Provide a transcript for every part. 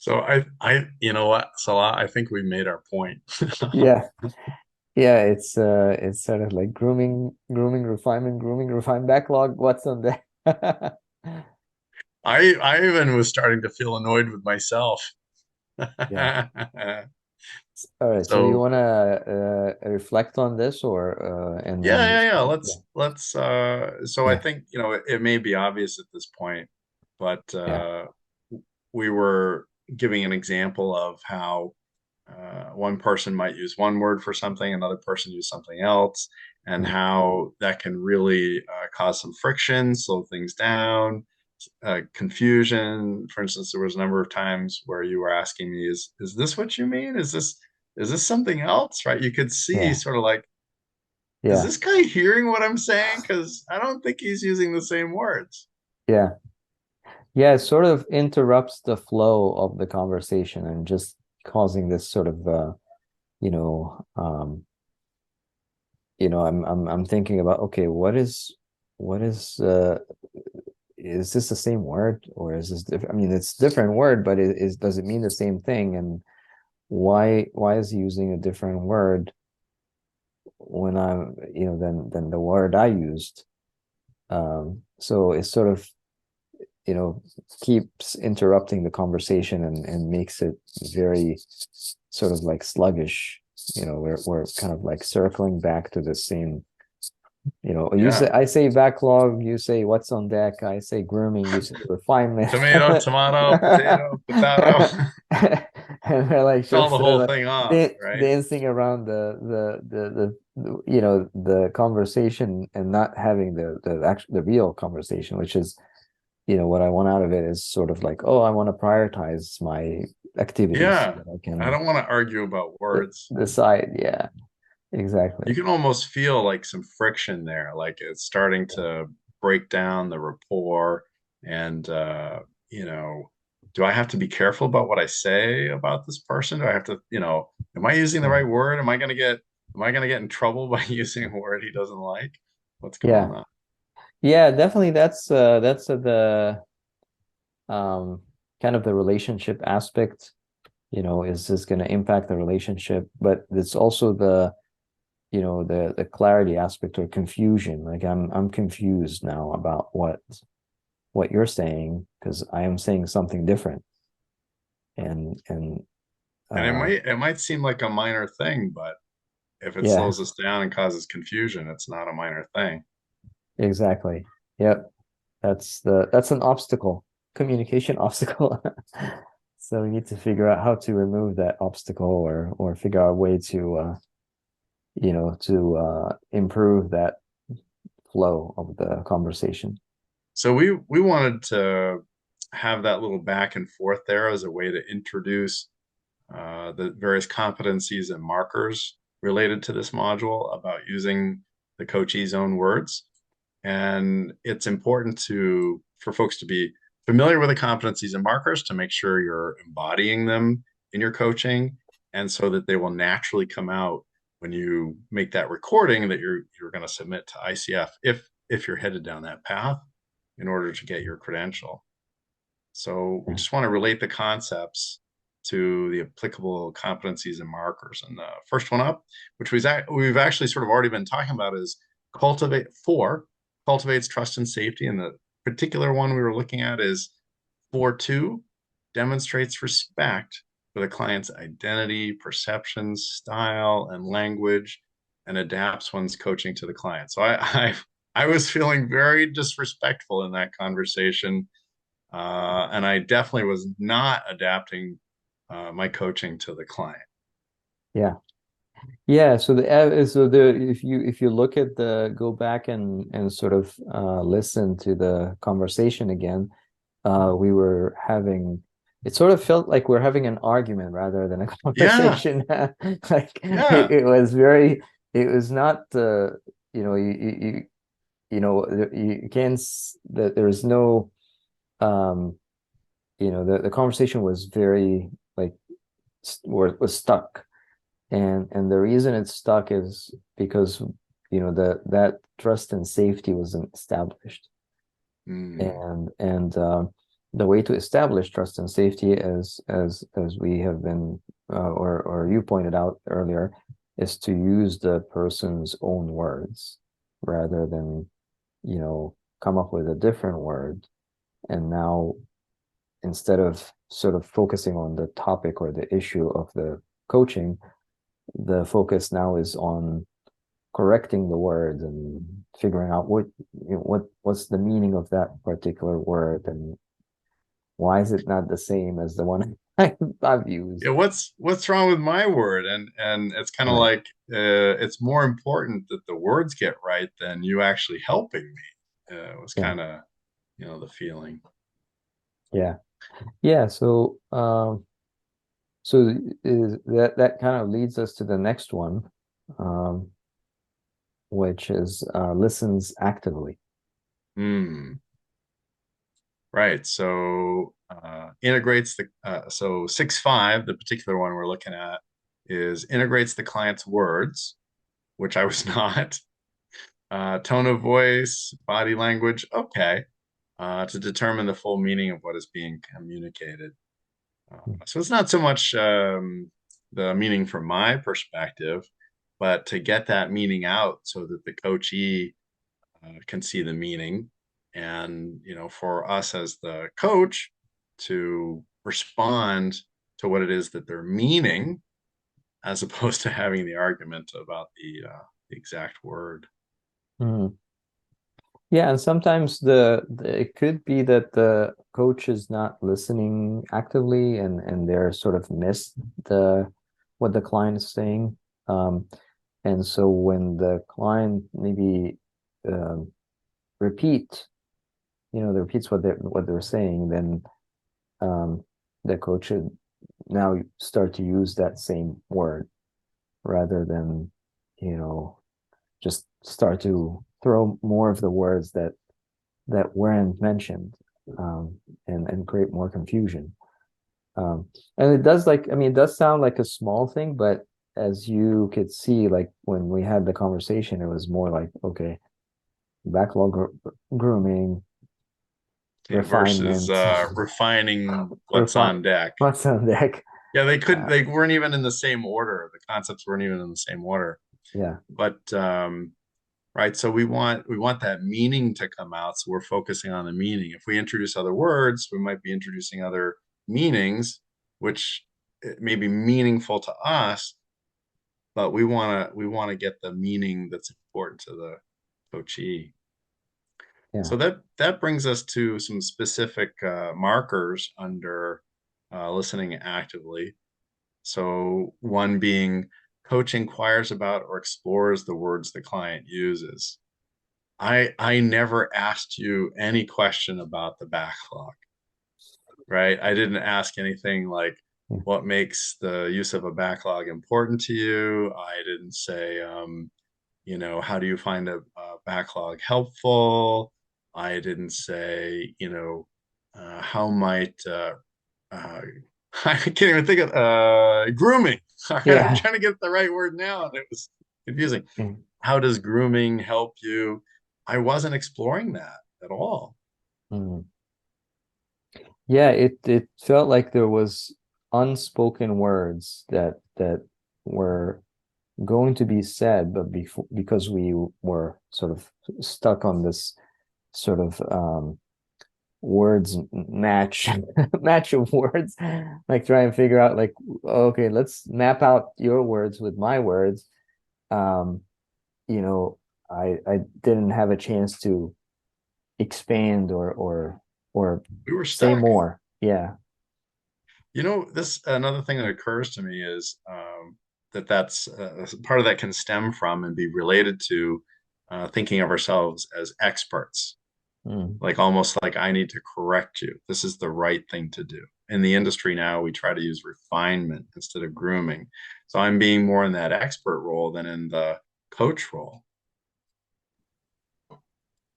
So you know what, Salah, I think we made our point. Yeah. Yeah, it's sort of like grooming, refine backlog. What's on there? I even was starting to feel annoyed with myself. Yeah. All right. So you So want to reflect on this or and yeah, then yeah, just yeah. yeah. Let's so I Yeah. think, it may be obvious at this point, but Yeah. we were giving an example of how one person might use one word for something, another person use something else, and Mm. how that can really cause some friction, slow things down, confusion. For instance, there was a number of times where you were asking me, "Is this what you mean? Is this something else?" Right? You could see Yeah. sort of like, is Yeah. this guy hearing what I'm saying? Because I don't think he's using the same words. Yeah. Yeah, it sort of interrupts the flow of the conversation and just causing this sort of you know, I'm thinking about, okay, what is this the same word or is this different? I mean, it's a different word, but does it mean the same thing? And why is he using a different word when than the word I used? So it sort of, keeps interrupting the conversation and makes it very sort of like sluggish. We're kind of like circling back to the same. Yeah. I say backlog, you say what's on deck, I say grooming, you say refinement. Tomato, tomato, potato, potato. And they're like Call just the sort of whole like thing off, right? dancing around the conversation and not having the real conversation, which is, what I want out of it is sort of like, oh, I want to prioritize my activities so Yeah. that I I can don't want to argue about words. decide. Yeah, exactly. You can almost feel like some friction there, like it's starting to break down the rapport. And, do I have to be careful about what I say about this person? Do I have to, am I using the Yeah. right word? Am I gonna get in trouble by using a word he doesn't like? What's going Yeah. on? Yeah, definitely that's the um kind of the relationship aspect, is this going to impact the relationship, but it's also the clarity aspect or confusion. Like I'm confused now about what you're saying because I am saying something different. And And it uh might it might seem like a minor thing, but if it yeah, slows us down and causes confusion, it's not a minor thing. exactly. Yep. That's an obstacle, communication obstacle. So we need to figure out how to remove that obstacle or figure out a way to improve that flow of the conversation. So we wanted to have that little back and forth there as a way to introduce the various competencies and markers related to this module about using the coachee's own words. And it's important for folks to be familiar with the competencies and markers to make sure you're embodying them in your coaching, and so that they will naturally come out when you make that recording that you're going to submit to ICF if you're headed down that path in order to get your credential. So we Yeah. just want to relate the concepts to the applicable competencies and markers. And the first one up, which we've actually sort of already been talking about, is cultivates trust and safety. And the particular one we were looking at is 4.2, demonstrates respect for the client's identity, perceptions, style, and language, and adapts one's coaching to the client. So I was feeling very disrespectful in that conversation, and I definitely was not adapting my coaching to the client. Yeah. Yeah, so the if you look at the go back and sort of listen to the conversation again, we were having it sort of felt like we're having an argument rather than a Yeah, conversation. Like yeah. it was not you know you can't that there's no um the conversation was very like was stuck, and the reason it's stuck is because that trust and safety wasn't established. Mm, And the way to establish trust and safety, as we have been or you pointed out earlier, is to use the person's own words rather than, come up with a different word. And now, instead of sort of focusing on the topic or the issue of the coaching, the focus now is on correcting the words and figuring out what's the meaning of that particular word, and why is it not the same as the one I've used. Yeah, what's wrong with my word? And it's kind of Right. like it's more important that the words get right than you actually helping me. Was Yeah. kind of, the feeling. Yeah. Yeah. So is that kind of leads us to the next one, um, which is listens actively. Hmm. Right. So integrates so 6.5, the particular one we're looking at, is integrates the client's words, which I was not. Tone of voice, body language, okay, to determine the full meaning of what is being communicated. So it's not so much the meaning from my perspective, but to get that meaning out so that the coachee can see the meaning, and for us as the coach to respond to what it is that they're meaning, as opposed to having the argument about the exact word. Mhm. Yeah, and sometimes it could be that the coach is not listening actively, and they're sort of missed the what the client is saying. And so when the client maybe um, repeat, they repeats what they're saying, then um, the coach should now start to use that same word rather than, you know, just start to throw more of the words that weren't mentioned, um, and create more confusion. Um, and it does, like, I mean, it does sound like a small thing, but as you could see, like when we had the conversation, it was more like, okay, backlog grooming, Versus refinement, refining what's refine on deck. what's on deck. Yeah, they couldn't. Uh, They weren't even in the same order. The concepts weren't even in the same order. yeah. But right, so we want that meaning to come out. So we're focusing on the meaning. If we introduce other words, we might be introducing other meanings, which may be meaningful to us, but we want to get the meaning that's important to the coachee. Yeah. So that brings us to some specific markers under listening actively. So one being, coach inquires about or explores the words the client uses. I never asked you any question about the backlog, right? I didn't ask anything like what makes the use of a backlog important to you. I didn't say, how do you find a backlog helpful? I didn't say, how might uh, I can't even think of grooming. I'm Yeah. trying to get the right word now, and it was confusing. Mm. How does grooming help you? I wasn't exploring that at all. Mm. Yeah, it felt like there was unspoken words that were going to be said, but because we were sort of stuck on this sort of words match match of words, like try and figure out, like, okay, let's map out your words with my words. Um, you know, I didn't have a chance to expand or We were say stuck. more. Yeah. This another thing that occurs to me is that's part of that can stem from and be related to thinking of ourselves as experts, Mm. like almost like I need to correct you. This is the right thing to do. In the industry now, we try to use refinement instead of grooming. So I'm being more in that expert role than in the coach role.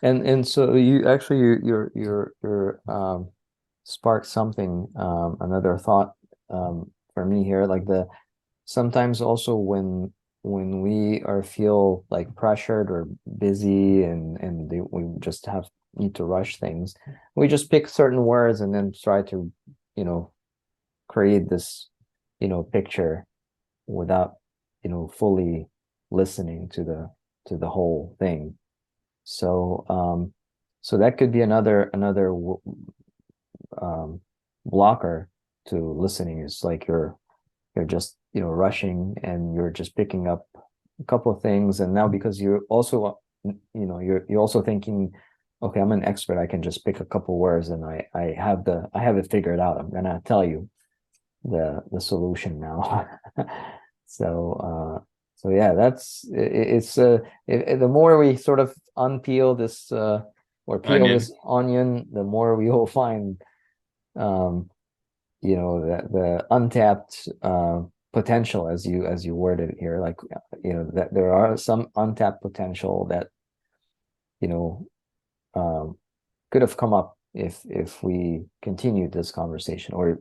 And so you actually you're sparked something, another thought for me here, like the sometimes also when we are feel like pressured or busy, and we just have need to rush things. We just pick certain words and then try to, you know, create this, picture without, fully listening to the whole thing. So, so that could be another um, blocker to listening is like you're just rushing and you're just picking up a couple of things, and now because you're also you're also thinking, okay, I'm an expert, I can just pick a couple words and I have it figured out, I'm gonna tell you the solution now. So so yeah, that's it's the more we sort of unpeel this or peel this Onion. onion, the more we will find um the untapped potential, as you worded it here, like that there are some untapped potential that you know um could have come up if we continued this conversation, or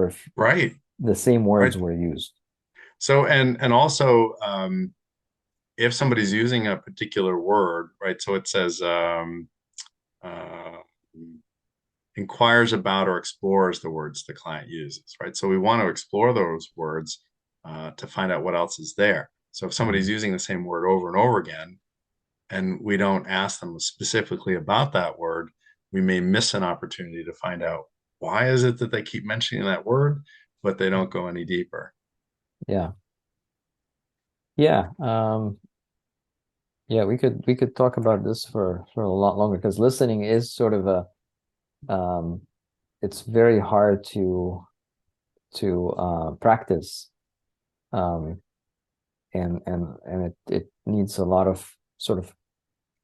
if Right. the same words Right. were used. So and also if somebody's using a particular word, right? So it says uh, inquires about or explores the words the client uses, right? So we want to explore those words to find out what else is there. So if somebody's Mm, using the same word over and over again, and we don't ask them specifically about that word, we may miss an opportunity to find out why is it that they keep mentioning that word, but they don't go any deeper. yeah, yeah, yeah. We could talk about this for a lot longer, because listening is sort of a um, it's very hard to practice, um, and it needs a lot of sort of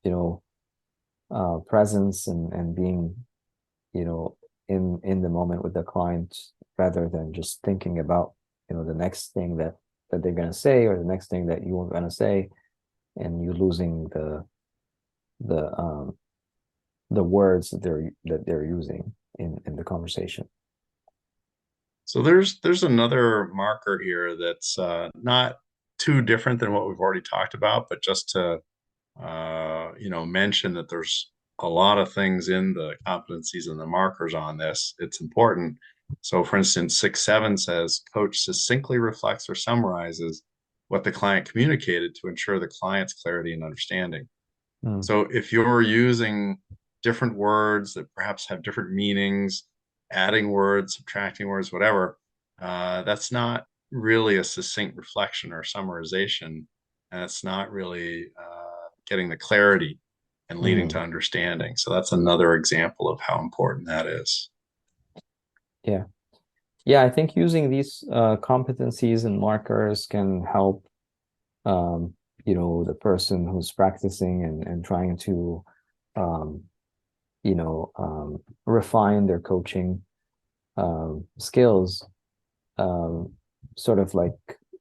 you know presence and being you know in the moment with the client, rather than just thinking about the next thing that they're going to say, or the next thing that you were going to say, and you losing the the words that they're using in the conversation. So there's another marker here that's not too different than what we've already talked about, but just to mention that there's a lot of things in the competencies and the markers on this. It's important. So, for instance, 6.7 says coach succinctly reflects or summarizes what the client communicated to ensure the client's clarity and understanding. Mm, So, if you're using different words that perhaps have different meanings, adding words, subtracting words, whatever, that's not really a succinct reflection or summarization. And it's not really getting the clarity and leading to mm, understanding. So that's another example of how important that is. yeah, yeah. I think using these competencies and markers can help um, the person who's practicing and trying to um, refine their coaching skills, um, sort of like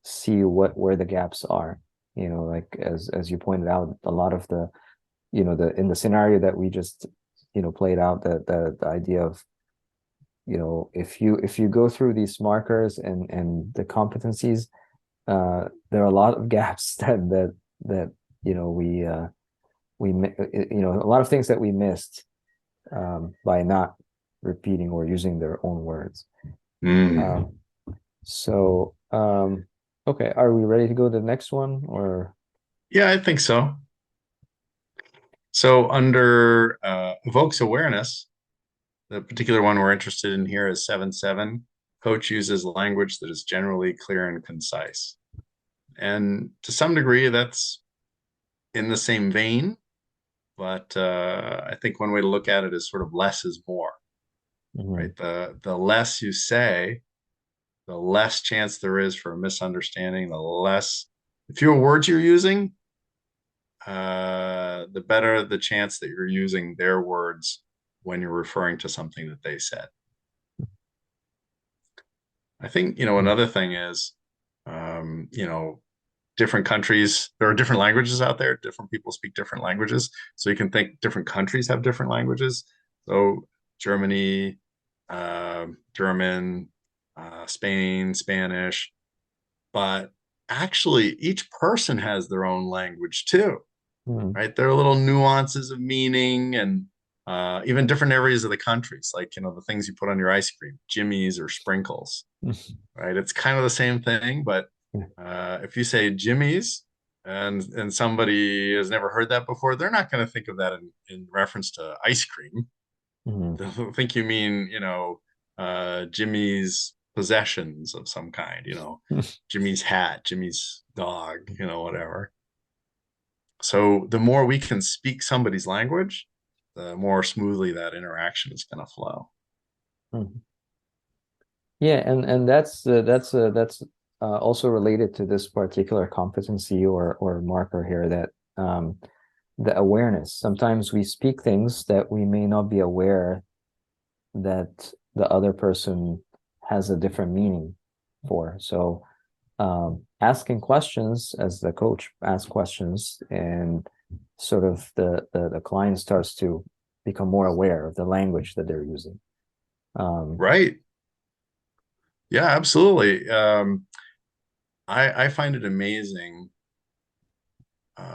see where the gaps are. Like as you pointed out, a lot of the in the scenario that we just played out, the idea of if you go through these markers and the competencies, there are a lot of gaps that a lot of things that we missed by not repeating or using their own words. Mm. Um, so okay, are we ready to go to the next one, or? Yeah, I think so. So under evokes awareness, the particular one we're interested in here is 7.7. Coach uses language that is generally clear and concise. And to some degree, that's in the same vein, but I think one way to look at it is sort of less is more, Mhm, right? The less you say, the less chance there is for a misunderstanding, the fewer words you're using, the better the chance that you're using their words when you're referring to something that they said. I think, mm, another thing is, different countries, there are different languages out there. Different people speak different languages. So you can think different countries have different languages. So Germany, German, Spain, Spanish, but actually each person has their own language too, mm, right? There are little nuances of meaning and even different areas of the countries, like, the things you put on your ice cream, jimmies or sprinkles, right? It's kind of the same thing, but if you say jimmies and somebody has never heard that before, they're not going to think of that in reference to ice cream. Mhm. They'll think you mean, Jimmy's possessions of some kind, Jimmy's hat, Jimmy's dog, whatever. So the more we can speak somebody's language, the more smoothly that interaction is going to flow. Mhm. Yeah, and that's also related to this particular competency or marker here, that the awareness. Sometimes we speak things that we may not be aware that the other person has a different meaning for. So asking questions, as the coach asks questions, and sort of the client starts to become more aware of the language that they're using. Um, Right. Yeah, absolutely. I find it amazing.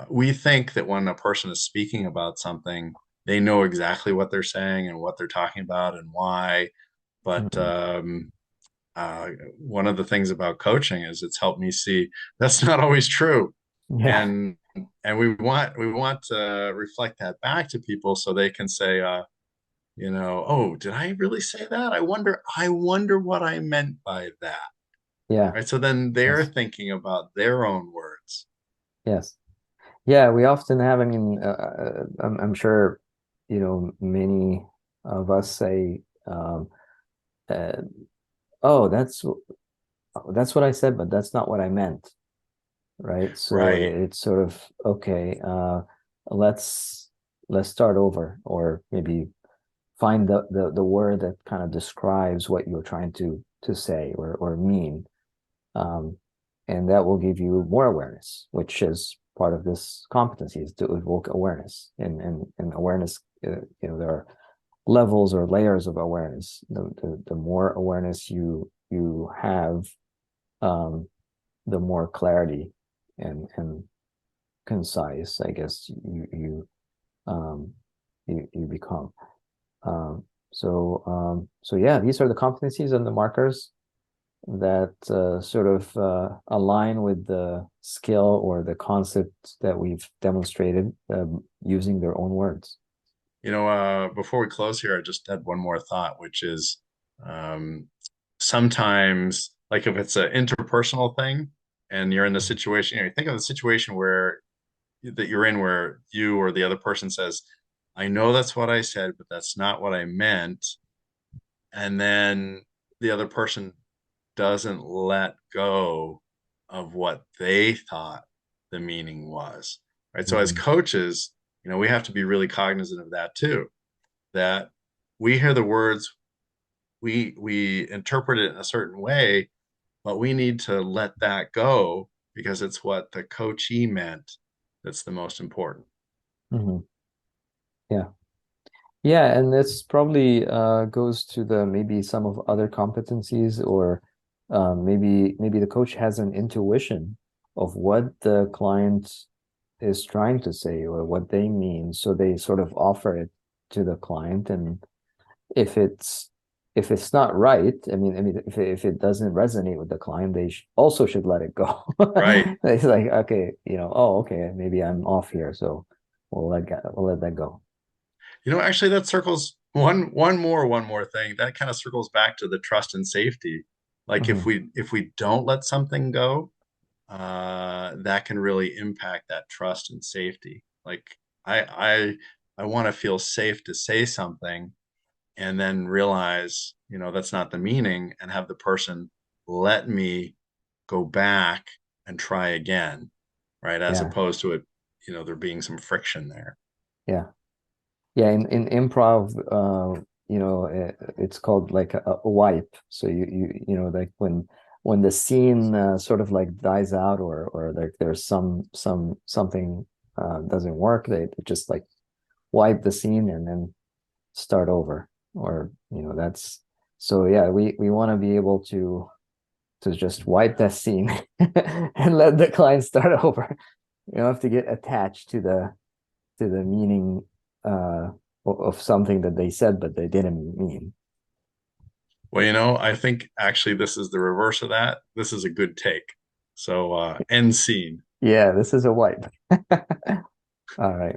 We think that when a person is speaking about something, they know exactly what they're saying and what they're talking about and why. But mhm. one of the things about coaching is it's helped me see that's not always true. Yeah, And we want to reflect that back to people so they can say, oh, did I really say that? I wonder what I meant by that. yeah, Right. So then they're yes, thinking about their own words. yes. Yeah, we often have, I mean, I'm sure, many of us say, uh, oh, that's what I said, but that's not what I meant, right? So Right. it's sort of, okay, let's let's start over, or maybe find the word that kind of describes what you're trying to say or mean. Um, and that will give you more awareness, which is part of this competency, is to evoke awareness. And awareness, there are levels or layers of awareness. The more awareness you have, um, the more clarity and concise, I guess, um, you become. So yeah, these are the competencies and the markers that sort of align with the skill or the concept that we've demonstrated, using their own words. Before we close here, I just had one more thought, which is um, sometimes, like if it's an interpersonal thing and you're in the situation, think of the situation that you're in where you or the other person says, I know that's what I said, but that's not what I meant. And then the other person doesn't let go of what they thought the meaning was. Right. So as Mhm. coaches, we have to be really cognizant of that too, that we hear the words, we interpret it in a certain way, but we need to let that go because it's what the coachee meant that's the most important. Mhm. Yeah. Yeah, and this probably goes to the maybe some of other competencies, or maybe the coach has an intuition of what the client is trying to say or what they mean, so they sort of offer it to the client. And if it's not right, I mean, if it doesn't resonate with the client, they also should let it go. Right. It's like, okay, oh, okay, maybe I'm off here, so we'll let that go. Actually that circles one more thing. That kind of circles back to the trust and safety. Like if Hmm. we don't let something go, that can really impact that trust and safety. Like I I want to feel safe to say something and then realize, that's not the meaning, and have the person let me go back and try again, right? As Yeah, opposed to it, there being some friction there. yeah. Yeah, in improv, it's called like a wipe. So like when the scene sort of like dies out, or like there's something doesn't work, they just like wipe the scene and then start over. Or that's so yeah, we want to be able to just wipe that scene and let the client start over. You don't have to get attached to the meaning, uh of something that they said but they didn't mean. Well, I think actually this is the reverse of that. This is a good take. So, end scene. Yeah, this is a wipe. All right.